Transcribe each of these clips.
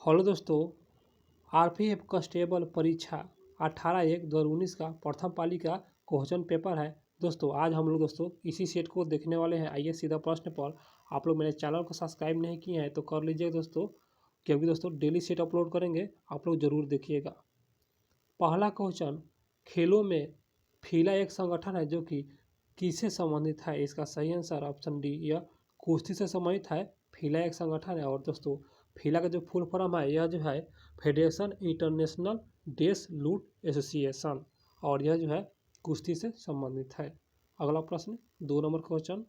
Hello दोस्तों, RPF constable परीक्षा 18/1/2019 का प्रथम पाली का क्वेश्चन पेपर है। दोस्तों आज हम लोग इसी सेट को देखने वाले हैं। आइए सीधा प्रश्न पर। आप लोग मेरे चैनल को सब्सक्राइब नहीं किए हैं तो कर लीजिए दोस्तों, क्योंकि दोस्तों डेली सेट अपलोड करेंगे, आप लोग जरूर देखिएगा। पहला क्वेश्चन, खेलों में फीला एक संगठन है जो कि किससे संबंधित है? इसका सही आंसर ऑप्शन डी, यह कुश्ती से संबंधित है। फीला एक संगठन है और दोस्तों फीला का जो फुल फॉर्म है यह जो है फेडरेशन इंटरनेशनल डेस लूट एसोसिएशन, और यह जो है कुश्ती से संबंधित है। अगला प्रश्न 2 नंबर क्वेश्चन,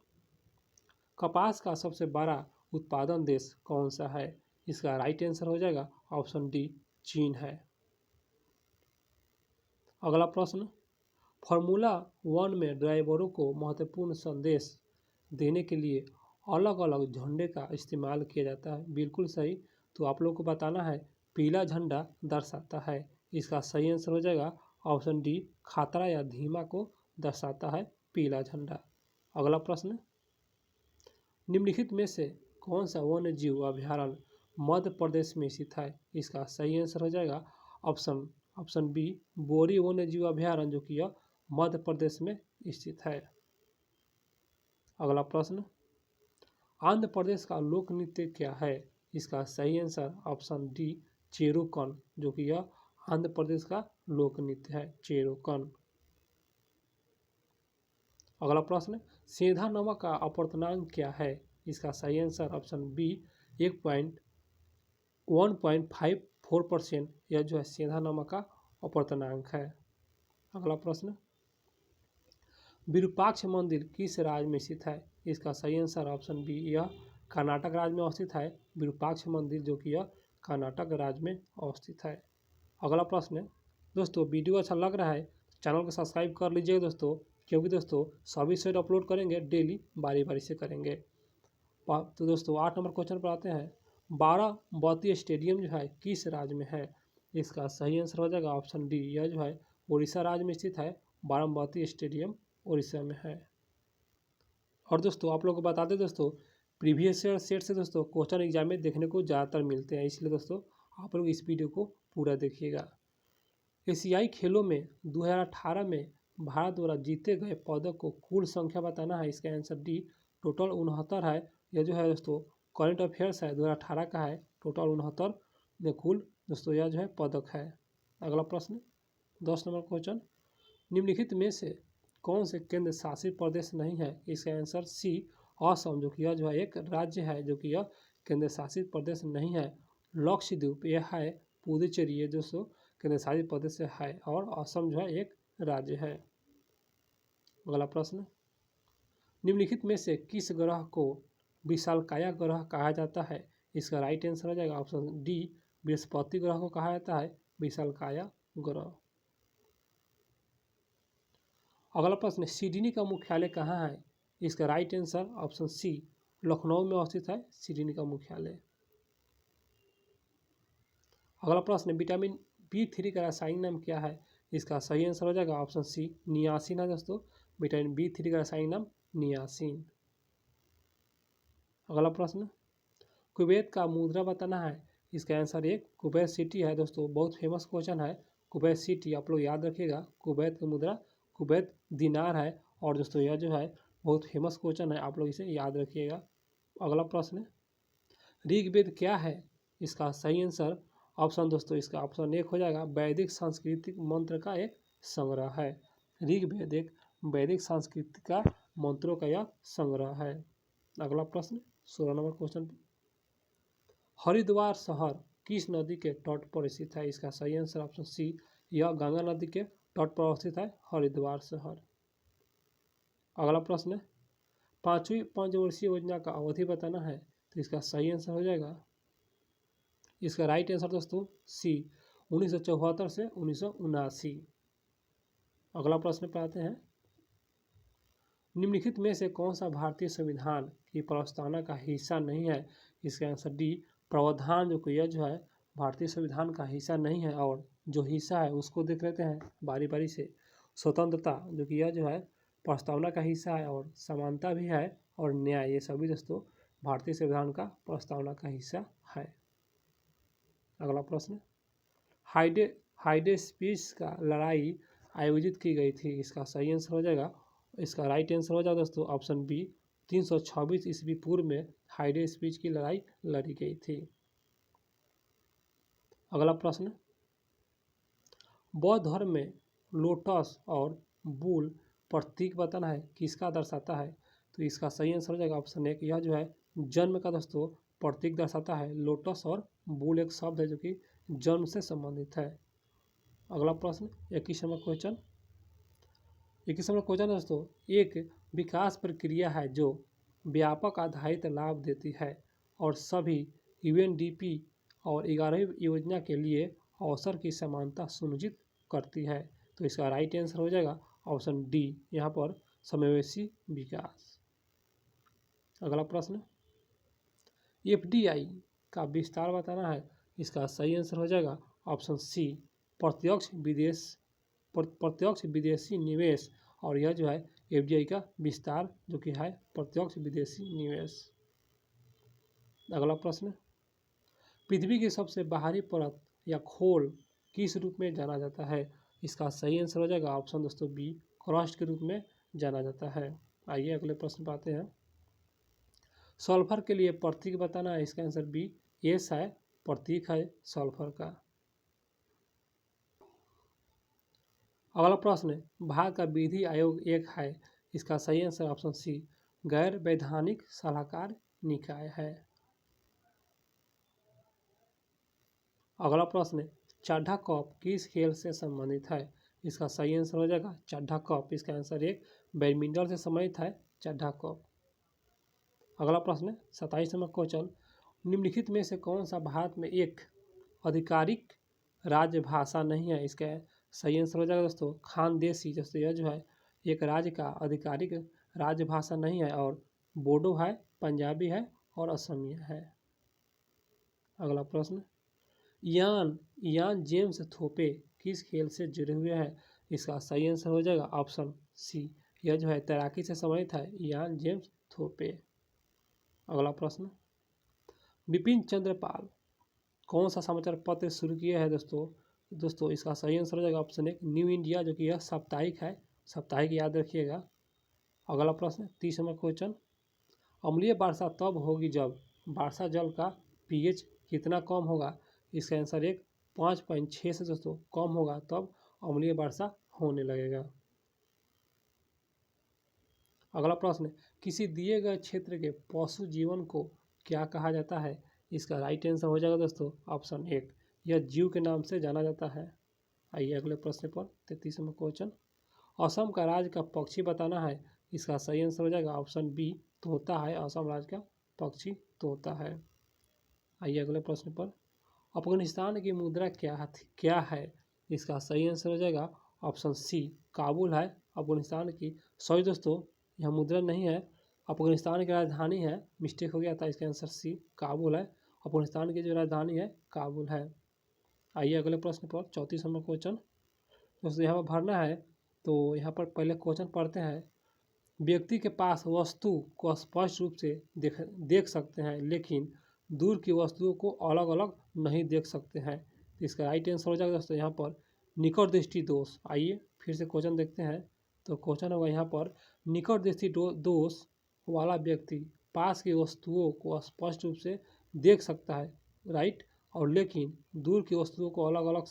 कपास का सबसे बड़ा उत्पादन देश कौन सा है? इसका राइट आंसर हो जाएगा ऑप्शन डी, चीन है। अगला प्रश्न, फार्मूला 1 में ड्राइवरों को महत्वपूर्ण संदेश देने के लिए अलग अलग झंडे का इस्तेमाल किया जाता है। बिल्कुल सही। तो आप लोग को बताना है पीला झंडा दर्शाता है। इसका सही आंसर हो जाएगा ऑप्शन डी, खतरा या धीमा को दर्शाता है पीला झंडा। अगला प्रश्न, निम्नलिखित में से कौन सा वन्य जीव अभ्यारण्य मध्य प्रदेश में स्थित है? इसका सही आंसर हो जाएगा ऑप्शन बी, बोरी वन्य जीव अभ्यारण्य, जो कि यह मध्य प्रदेश में स्थित है। अगला प्रश्न, आंध्र प्रदेश का लोक नृत्य क्या है? इसका सही आंसर ऑप्शन डी, चेरोकन, जो कि यह आंध्र प्रदेश का लोक नृत्य है, चेरोकन। अगला प्रश्न, सेंधा नमक का अपवर्तनांक क्या है? इसका सही आंसर ऑप्शन बी, 1.54%। यह जो है सेंधा नमक का अपवर्तनांक है। अगला प्रश्न, विरूपाक्ष मंदिर किस राज्य में स्थित है? इसका सही आंसर ऑप्शन बी, यह कर्नाटक राज्य में अवस्थित है, विरूपाक्ष मंदिर, जो कि यह कर्नाटक राज्य में अवस्थित है। अगला प्रश्न, दोस्तों वीडियो अच्छा लग रहा है चैनल को सब्सक्राइब कर लीजिएगा दोस्तों, क्योंकि दोस्तों सभी सेट अपलोड करेंगे, डेली बारी बारी से करेंगे। तो दोस्तों 8 नंबर क्वेश्चन पर आते हैं। बाराबंकी स्टेडियम जो है किस राज्य में है? इसका सही आंसर हो जाएगा ऑप्शन डी, यह जो है उड़ीसा राज्य में स्थित है, बाराबंकी स्टेडियम उड़ीसा में है। और दोस्तों आप लोग को बता दें दोस्तों, प्रीवियस ईयर सेट से दोस्तों क्वेश्चन एग्जाम में देखने को ज़्यादातर मिलते हैं, इसलिए दोस्तों आप लोग इस वीडियो को पूरा देखिएगा। एशियाई खेलों में 2018 में भारत द्वारा जीते गए पदक को कुल संख्या बताना है। इसका आंसर डी, टोटल 69 है। यह जो है दोस्तों करंट अफेयर्स है, 2018 का है, टोटल 69 में कुल दोस्तों यह जो है पदक है। अगला प्रश्न 10 नंबर क्वेश्चन, निम्नलिखित में से कौन से केंद्र शासित प्रदेश नहीं है? इसका आंसर सी, असम, जो कि यह जो है एक राज्य है, जो कि यह केंद्र शासित प्रदेश नहीं है। लक्षद्वीप यह है, पुदुचेरी ये दोस्तों केंद्र शासित प्रदेश से है, और असम जो है एक राज्य है। अगला प्रश्न, निम्नलिखित में से किस ग्रह को विशालकाय ग्रह कहा जाता है? इसका राइट आंसर हो जाएगा ऑप्शन डी, बृहस्पति ग्रह को कहा जाता है विशालकाय ग्रह। अगला प्रश्न, सिडनी का मुख्यालय कहाँ है? इसका right answer option C, Lucknow में अवस्थित है सिडनी का मुख्यालय। अगला प्रश्न, विटामिन B3 का रासायनिक नाम क्या है? इसका सही आंसर हो जाएगा ऑप्शन सी, नियासिन है दोस्तों, विटामिन B3 का रासायनिक नाम नियासिन। अगला प्रश्न, कुवैत का मुद्रा बताना है। इसका आंसर एक कुवैत सिटी है दोस्तों, बहुत फेमस क्वेश्चन है कुवैत सिटी, आप लोग याद रखिएगा। कुवैत की मुद्रा कुवैत दिनार है, और दोस्तों यह जो है बहुत फेमस क्वेश्चन है, आप लोग इसे याद रखिएगा। अगला प्रश्न, ऋग्वेद क्या है? इसका सही आंसर ऑप्शन दोस्तों इसका ऑप्शन एक हो जाएगा, वैदिक सांस्कृतिक मंत्र का एक संग्रह है। ऋग्वेद एक वैदिक सांस्कृतिक का मंत्रों का यह संग्रह है। अगला प्रश्न 16 नंबर क्वेश्चन, हरिद्वार शहर किस नदी के तट पर स्थित है? इसका सही आंसर ऑप्शन सी, यह गंगा नदी के तट पर स्थित है हरिद्वार शहर। अगला प्रश्न, 5वीं पंचवर्षीय योजना का अवधि बताना है। तो इसका सही आंसर हो जाएगा, इसका राइट आंसर दोस्तों सी, 1974 से 1979। अगला प्रश्न पे आते हैं, निम्नलिखित में से कौन सा भारतीय संविधान की प्रस्तावना का हिस्सा नहीं है? इसका आंसर डी, प्रावधान, जो कि यह जो है भारतीय संविधान का हिस्सा नहीं है, और जो हिस्सा है उसको देख लेते हैं बारी बारी से। स्वतंत्रता, जो कि यह जो है प्रस्तावना का हिस्सा है, और समानता भी है, और न्याय, ये सभी दोस्तों भारतीय संविधान का प्रस्तावना का हिस्सा है। अगला प्रश्न, हाइडे हाइडेस्पिस का लड़ाई आयोजित की गई थी। इसका सही आंसर हो जाएगा, इसका राइट आंसर हो जाएगा दोस्तों ऑप्शन बी, 326 ईस्वी पूर्व में हाइडेस्पिस की लड़ाई लड़ी गई थी। अगला प्रश्न, बौद्ध धर्म में लोटस और बुल प्रतीक बताना है, किसका दर्शाता है। तो इसका सही आंसर हो जाएगा ऑप्शन एक, यह जो है जन्म का दोस्तों प्रतीक दर्शाता है। लोटस और बुल एक शब्द है जो कि जन्म से संबंधित है। अगला प्रश्न, 21 नंबर क्वेश्चन, 21 नंबर क्वेश्चन दोस्तों, एक विकास प्रक्रिया है जो व्यापक आधारित लाभ देती है और सभी यूएनडीपी और 11वीं योजना के लिए अवसर की समानता सुनिश्चित करती है। तो इसका राइट आंसर हो जाएगा ऑप्शन डी, यहाँ पर समावेशी विकास। अगला प्रश्न, एफडीआई का विस्तार बताना है, इसका सही आंसर हो जाएगा ऑप्शन सी, प्रत्यक्ष विदेशी निवेश, और यह जो है एफडीआई का विस्तार जो कि है प्रत्यक्ष विदेशी निवेश। अगला प्रश्न, पृथ्वी की सबसे बाहरी परत या खोल किस रूप में जाना जाता है। इसका सही आंसर हो जाएगा ऑप्शन दोस्तों बी, क्रस्ट के रूप में जाना जाता है। आइए अगले प्रश्न पर आते हैं, सल्फर के लिए प्रतीक बताना है। इसका आंसर बी, एस है, प्रतीक है सल्फर का। अगला प्रश्न, भारत का विधि आयोग एक है। इसका सही आंसर ऑप्शन सी, गैर वैधानिक सलाहकार निकाय है। अगला प्रश्न, चड्ढा कप किस खेल से संबंधित है। इसका सही आंसर हो जाएगा चड्ढा कप, इसका आंसर एक, बैडमिंटन से संबंधित है चड्ढा कप। अगला प्रश्न, 27 नंबर क्वेश्चन, निम्नलिखित में से कौन सा भारत में एक आधिकारिक राजभाषा नहीं है। इसका सही आंसर हो जाएगा दोस्तों खानदेशी, दोस्तों यह जो है एक राज्य का आधिकारिक राजभाषा नहीं है, और बोडो है, पंजाबी है और असमिया है। अगला प्रश्न, यान जेम्स थोपे किस खेल से जुड़े हुए हैं। इसका सही आंसर हो जाएगा ऑप्शन सी, यह जो है तैराकी से संबंधित है यान जेम्स थोपे। अगला प्रश्न, बिपिन चंद्र पाल कौन सा समाचार पत्र शुरू किया है दोस्तों इसका सही आंसर हो जाएगा ऑप्शन एक, न्यू इंडिया, जो कि यह साप्ताहिक है, साप्ताहिक याद रखिएगा। अगला प्रश्न, 30 नंबर क्वेश्चन, अम्लीय वर्षा तब होगी जब वर्षा जल का पीएच कितना कम होगा। इसका आंसर एक, 5.6 से दोस्तों कम होगा तब अम्लीय वर्षा होने लगेगा। अगला प्रश्न, किसी दिए गए क्षेत्र के पशु जीवन को क्या कहा जाता है। इसका राइट आंसर हो जाएगा दोस्तों ऑप्शन एक, यह जीव के नाम से जाना जाता है। आइए अगले प्रश्न पर, 33 नंबर क्वेश्चन, असम का राज्य का पक्षी बताना है। इसका सही आंसर हो जाएगा ऑप्शन बी, तोता है, असम राज्य का पक्षी तोता है। आइए अगले प्रश्न पर, अफगानिस्तान की मुद्रा क्या है। इसका सही आंसर हो जाएगा ऑप्शन सी, काबुल है अफगानिस्तान की, सॉरी दोस्तों यह मुद्रा नहीं है, अफगानिस्तान की राजधानी है, मिस्टेक हो गया था, इसका आंसर सी काबुल है, अफगानिस्तान की जो राजधानी है काबुल है। आइए अगले प्रश्न पर, 34 नंबर क्वेश्चन दोस्तों यहाँ पर भरना है। तो यहाँ पर पहले क्वेश्चन पढ़ते हैं, व्यक्ति के पास वस्तु को स्पष्ट रूप से देख सकते हैं लेकिन दूर की वस्तुओं को अलग अलग नहीं देख सकते हैं। तो इसका राइट आंसर हो जाएगा दोस्तों यहाँ पर निकट दृष्टि दोष। आइए फिर से क्वेश्चन देखते हैं। तो क्वेश्चन होगा यहाँ पर, निकट दृष्टि दोष वाला व्यक्ति पास की वस्तुओं को स्पष्ट रूप से देख सकता है, राइट, और लेकिन दूर की वस्तुओं को अलग अलग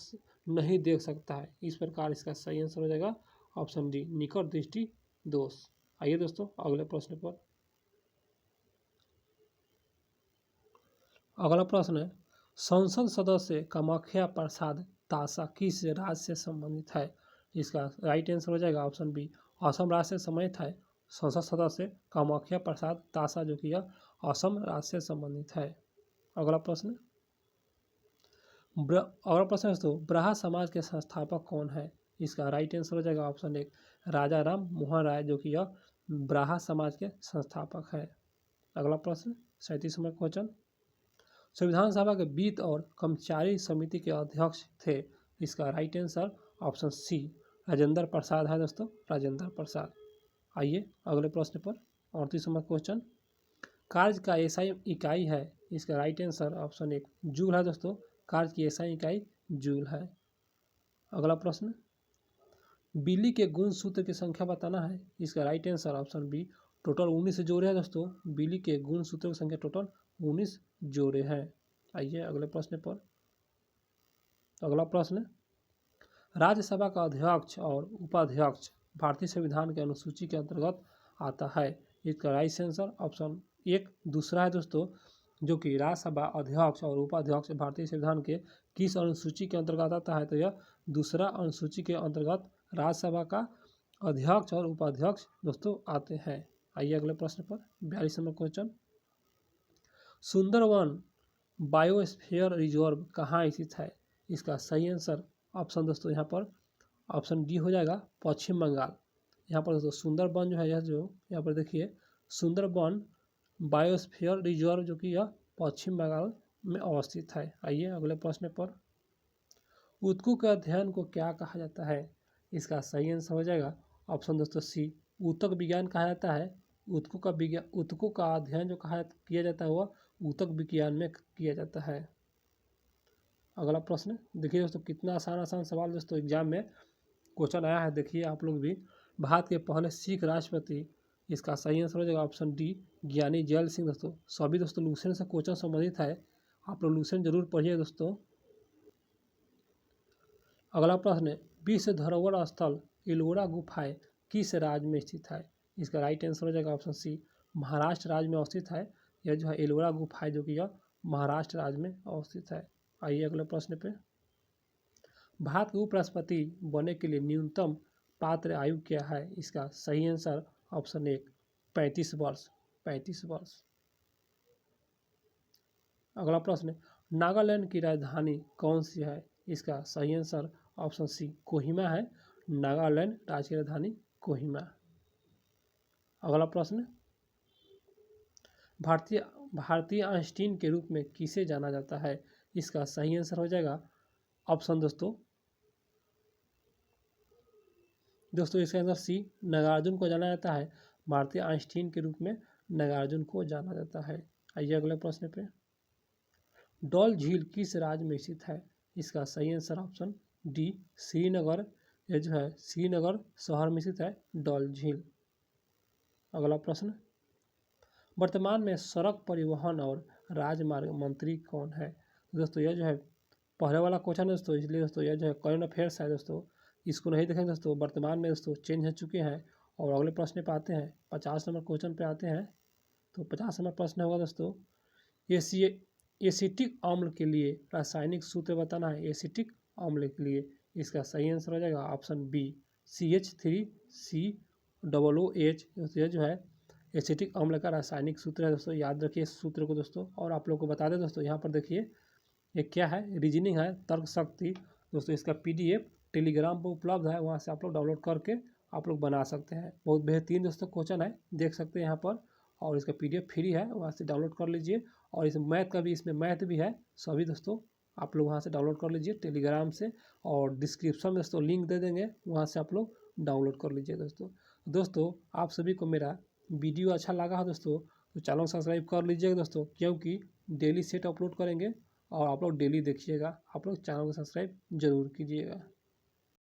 नहीं देख सकता है। इस प्रकार इसका सही आंसर हो जाएगा ऑप्शन डी, निकट दृष्टि दोष। आइए दोस्तों अगले प्रश्न पर, अगला प्रश्न है, संसद सदस्य कामाख्या प्रसाद तासा किस राज्य से संबंधित है। इसका राइट आंसर हो जाएगा ऑप्शन बी, असम राज्य से संबंधित है संसद सदस्य कामाख्या प्रसाद तासा, जो कि यह असम राज्य से संबंधित है। अगला प्रश्न, दोस्तों ब्राह्मण समाज के संस्थापक कौन है। इसका राइट आंसर हो जाएगा ऑप्शन एक, राजा राम मोहन राय, जो कि यह ब्राह्मण समाज के संस्थापक है। अगला प्रश्न, 37 नंबर क्वेश्चन, संविधान सभा के वित्त और कर्मचारी समिति के अध्यक्ष थे। इसका right answer option C, Rajendra Prasad है दोस्तों, राजेंद्र प्रसाद। आइए अगले प्रश्न पर, 38 नंबर क्वेश्चन, कार्य का ऐसा इकाई है। इसका राइट आंसर ऑप्शन एक, जूल है दोस्तों, कार्य की SI इकाई जूल है। अगला प्रश्न, बिजली के गुण सूत्र की संख्या बताना है। इसका right answer option B total 19 जोड़े हैं दोस्तों। बिजली के गुण सूत्रों की संख्या टोटल 19 जोड़े हैं। आइए अगले प्रश्न पर। अगला प्रश्न, राज्यसभा का अध्यक्ष और उपाध्यक्ष भारतीय संविधान के अनुसूची के अंतर्गत आता है। इसका राइट आंसर ऑप्शन एक दूसरा है दोस्तों, जो कि राज्यसभा अध्यक्ष और उपाध्यक्ष भारतीय संविधान के किस अनुसूची के अंतर्गत आता है, तो यह दूसरा अनुसूची के अंतर्गत राज्यसभा का अध्यक्ष और उपाध्यक्ष दोस्तों आते हैं। आइए अगले प्रश्न पर 42 number question, Sundarban biosphere reserve कहाँ स्थित है। इसका सही आंसर ऑप्शन दोस्तों यहाँ पर ऑप्शन डी हो जाएगा, पश्चिम बंगाल। यहाँ पर दोस्तों सुंदरबन जो है, यह जो यहाँ पर देखिए सुंदरबन बायोस्फीयर रिजर्व जो कि यह पश्चिम बंगाल में अवस्थित है। आइए अगले प्रश्न पर, ऊतकों के अध्ययन को क्या कहा जाता है। इसका सही आंसर हो जाएगा ऑप्शन दोस्तों सी, ऊतक विज्ञान कहा जाता है। ऊतकों का अध्ययन जो किया जाता है वह ऊतक विज्ञान में किया जाता है। अगला प्रश्न देखिए दोस्तों, कितना आसान सवाल दोस्तों एग्जाम में क्वेश्चन आया है। देखिए आप लोग भी, भारत के पहले सिख राष्ट्रपति, इसका सही आंसर हो जाएगा ऑप्शन डी ज्ञानी जैल सिंह। दोस्तों सभी दोस्तों लूसेंट से क्वेश्चन संबंधित है, आप लोग लूसेंट जरूर पढ़िए दोस्तों। अगला प्रश्न, विश्व धरोहर स्थल एलोरा गुफाएं किस राज्य में स्थित है। इसका राइट आंसर हो जाएगा ऑप्शन सी, महाराष्ट्र राज्य में अवस्थित है। यह जो है एलोरा गुफाएं जो कि यह महाराष्ट्र राज्य में अवस्थित है। आइए अगले प्रश्न पे, भारत के उपराष्ट्रपति बनने के लिए न्यूनतम पात्र आयु क्या है। इसका सही आंसर ऑप्शन एक 35 वर्ष। 35 वर्ष। अगला प्रश्न, नागालैंड की राजधानी कौन सी है। इसका सही आंसर ऑप्शन सी कोहिमा है। नागालैंड राज्य की राजधानी कोहिमा। अगला प्रश्न, भारतीय आइंस्टीन के रूप में किसे जाना जाता है। इसका सही आंसर हो जाएगा ऑप्शन दोस्तों इसका आंसर सी नागार्जुन को जाना जाता है। भारतीय आइंस्टीन के रूप में नागार्जुन को जाना जाता है। आइए अगले प्रश्न पे, डल झील किस राज्य में स्थित है। इसका सही आंसर ऑप्शन डी श्रीनगर, यह जो है श्रीनगर शहर में स्थित है डल झील। अगला प्रश्न, वर्तमान में सड़क परिवहन और राजमार्ग मंत्री कौन है। दोस्तों यह जो है पहले वाला क्वेश्चन है दोस्तों, इसलिए दोस्तों यह जो है करंट अफेयर्स है दोस्तों, इसको नहीं देखेंगे दोस्तों। वर्तमान में दोस्तों चेंज हो चुके हैं। और अगले प्रश्न पे आते हैं, 50 नंबर क्वेश्चन पे आते हैं। तो 50 नंबर प्रश्न होगा दोस्तों, एसिटिक अम्ल के लिए रासायनिक सूत्र बताना है। एसिटिक अम्ल के लिए इसका सही आंसर हो जाएगा ऑप्शन बी CH3COOH। यह जो है एसिटिक अम्ल का रासायनिक सूत्र है दोस्तों, याद रखिए इस सूत्र को दोस्तों। और आप लोग को बता दें दोस्तों, यहाँ पर देखिए ये क्या है, रीजनिंग है, तर्क शक्ति दोस्तों। इसका PDF टेलीग्राम पर उपलब्ध है, वहाँ से आप लोग डाउनलोड करके आप लोग बना सकते हैं। बहुत बेहतरीन दोस्तों क्वेश्चन है, देख सकते हैं यहाँ पर। और इसका PDF फ्री है, वहाँ से डाउनलोड कर लीजिए। और इस मैथ का भी, इसमें मैथ भी है सभी दोस्तों, आप लोग वहाँ से डाउनलोड कर लीजिए टेलीग्राम से। और डिस्क्रिप्शन में दोस्तों लिंक दे देंगे, वहाँ से आप लोग डाउनलोड कर लीजिए दोस्तों। आप सभी को मेरा वीडियो अच्छा लगा है दोस्तों, तो चैनल को सब्सक्राइब कर लीजिएगा दोस्तों, क्योंकि डेली सेट अपलोड करेंगे और आप लोग डेली देखिएगा। आप लोग चैनल को सब्सक्राइब जरूर कीजिएगा।